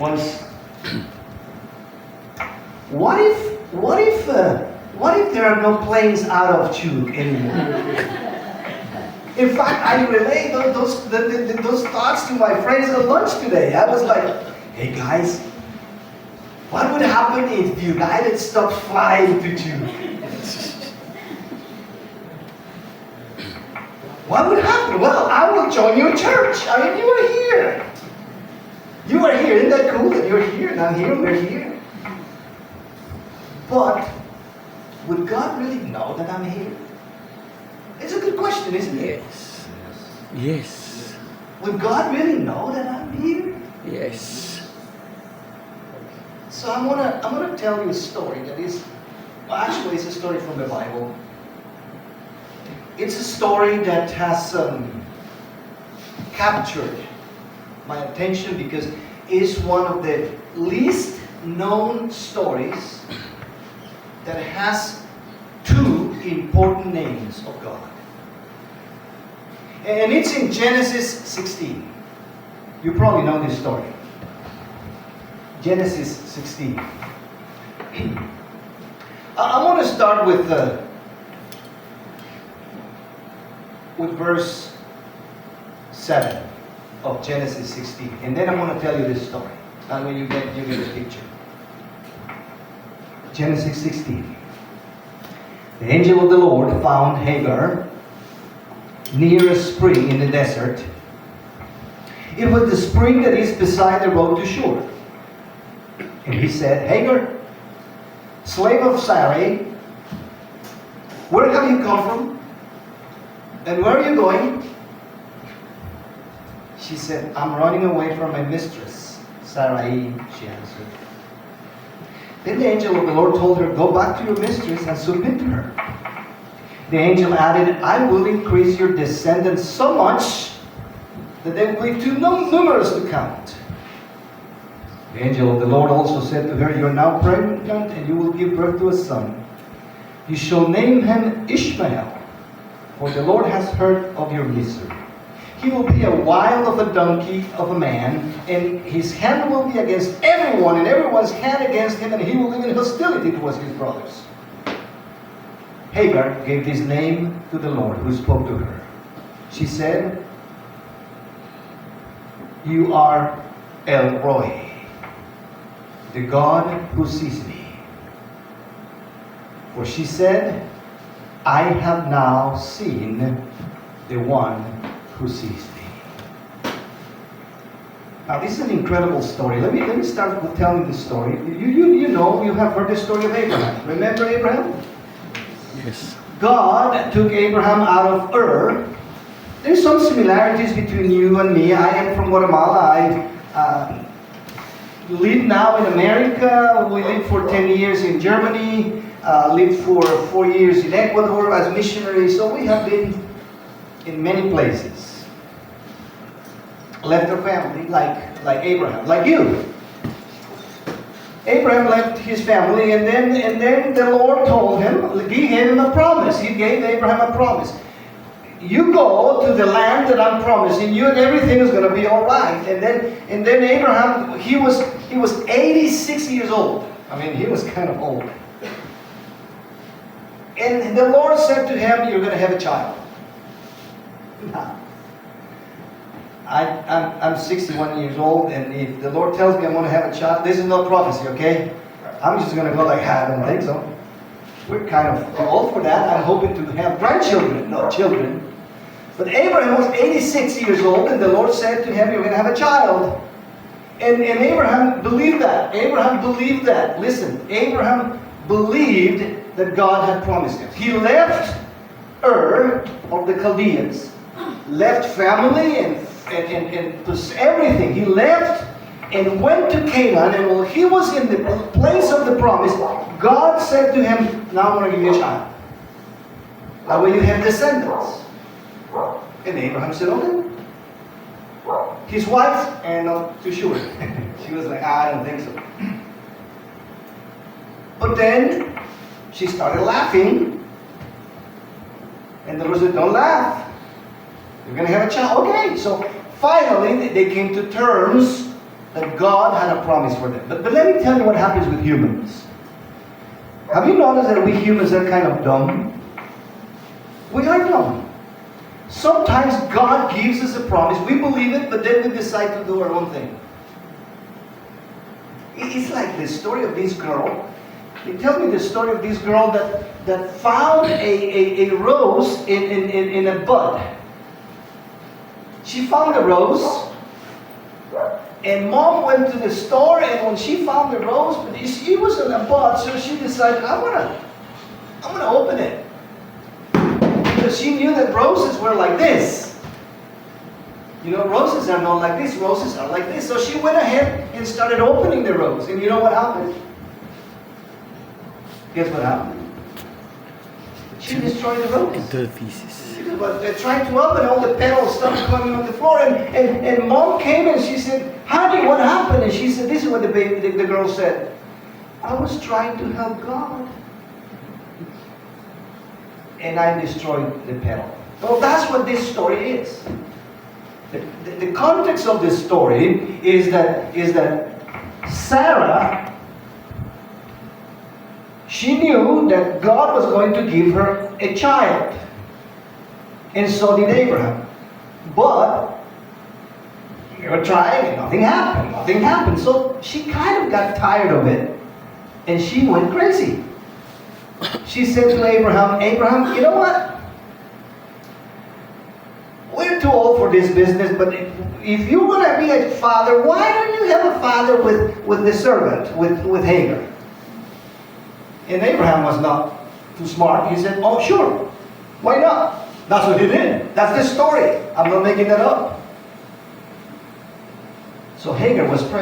was, what if there are no planes out of Chuuk anymore? In fact, I relayed those thoughts to my friends at lunch today. I was like, hey guys, what would happen if United stopped flying to Chuuk? What would happen? Well, I will join your church. I mean, you are here. You are here. Isn't that cool that you're here? And I'm here, we're here. But would God really know that I'm here? It's a good question, isn't it? Yes. Yes. Would God really know that I'm here? Yes. So I'm gonna tell you a story that is, well, actually it's a story from the Bible. It's a story that has captured my attention because it's one of the least known stories that has two important names of God. And it's in Genesis 16. You probably know this story. Genesis 16. I want to start with verse 7 of Genesis 16. And then I'm going to tell you this story. That way you get the picture. Genesis 16. The angel of the Lord found Hagar near a spring in the desert. It was the spring that is beside the road to Shur. And he said, Hagar, slave of Sarai, where have you come from? And where are you going? She said, I'm running away from my mistress, Sarai, she answered. Then the angel of the Lord told her, go back to your mistress and submit to her. The angel added, I will increase your descendants so much that they will be too numerous to count. The angel of the Lord also said to her, you are now pregnant and you will give birth to a son. You shall name him Ishmael, for the Lord has heard of your misery. He will be a wild of a donkey of a man, and his hand will be against everyone, and everyone's hand against him, and he will live in hostility towards his brothers. Hagar gave this name to the Lord who spoke to her. She said, you are El Roi, the God who sees me. For she said, I have now seen the one who sees me. Now this is an incredible story. Let me start with telling the story. You know, you have heard the story of Abraham. Remember Abraham? Yes. God took Abraham out of Ur. There's some similarities between you and me. I am from Guatemala. I live now in America. We lived for 10 years in Germany. Lived for 4 years in Ecuador as missionaries. So we have been in many places. Left our family like Abraham, like you. Abraham left his family, and then the Lord told him, he gave him a promise. He gave Abraham a promise. You go to the land that I'm promising you, and everything is going to be all right. And then Abraham, he was 86 years old. I mean, he was kind of old. And the Lord said to him, you're going to have a child. Now, I'm 61 years old, and if the Lord tells me I'm going to have a child, this is not prophecy, okay? I'm just going to go like, I don't think so. We're kind of old for that. I'm hoping to have grandchildren, not children. But Abraham was 86 years old, and the Lord said to him, you're going to have a child. And Abraham believed that. Abraham believed that. Listen, Abraham believed that God had promised him. He left Ur of the Chaldeans, left family and everything. He left and went to Canaan, and while he was in the place of the promise, God said to him, now I'm going to give you a child. That way you have descendants. And Abraham said, okay. His wife, and not too sure. She was like, I don't think so. But then she started laughing. And the Lord said, don't laugh. You're going to have a child. Okay. So finally they came to terms that God had a promise for them. But let me tell you what happens with humans. Have you noticed that we humans are kind of dumb? We are dumb. Sometimes God gives us a promise, we believe it, but then we decide to do our own thing. It's like the story of this girl. They tell me the story of this girl that found a rose in a bud. She found a rose, and mom went to the store, and when she found the rose, but it was in a bud, so she decided, I'm gonna open it. Because she knew that roses were like this. You know, roses are not like this, roses are like this. So she went ahead and started opening the rose. And you know what happened? Guess what happened? She destroyed the rose. The thesis. But they tried to open, all the petals started coming on the floor, and mom came and she said, honey, what happened? And she said, this is what the girl said. I was trying to help God, and I destroyed the petal. Well, that's what this story is. The context of this story is that Sarah, she knew that God was going to give her a child. And so did Abraham. But they were trying and nothing happened. Nothing happened. So she kind of got tired of it. And she went crazy. She said to Abraham, Abraham, you know what? We're too old for this business, but if you're going to be a father, why don't you have a father with the servant, with Hagar? And Abraham was not too smart. He said, oh, sure. Why not? That's what he did. That's the story. I'm not making that up. So Hagar was pregnant.